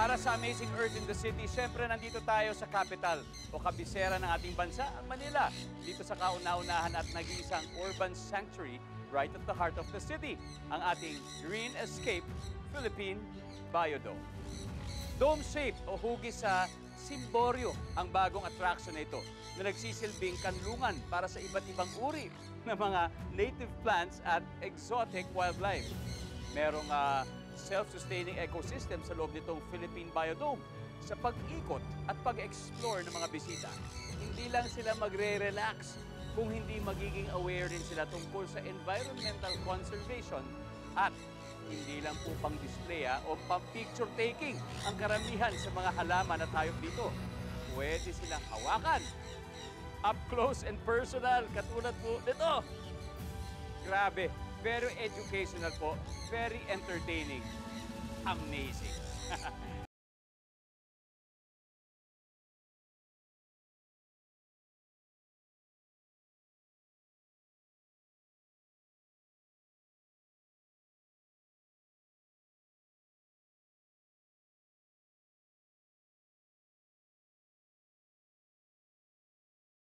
Para sa Amazing Earth in the City, syempre nandito tayo sa capital o kabisera ng ating bansa, ang Manila. Dito sa kauna-unahan at nag-iisang urban sanctuary right at the heart of the city, ang ating Green Escape Philippine Biodome. Dome shape o hugis sa Simboryo ang bagong attraction na ito na nagsisilbing kanlungan para sa iba't ibang uri ng mga native plants at exotic wildlife. Merong self-sustaining ecosystem sa loob nitong Philippine Biodome. Sa pag-ikot at pag-explore ng mga bisita, hindi lang sila magre-relax kung hindi magiging aware din sila tungkol sa environmental conservation at hindi lang po pang display o pang picture taking ang karamihan sa mga halaman at hayop dito. Pwede silang hawakan. Up close and personal, katulad po nito. Grabe, very educational po, very entertaining. Amazing.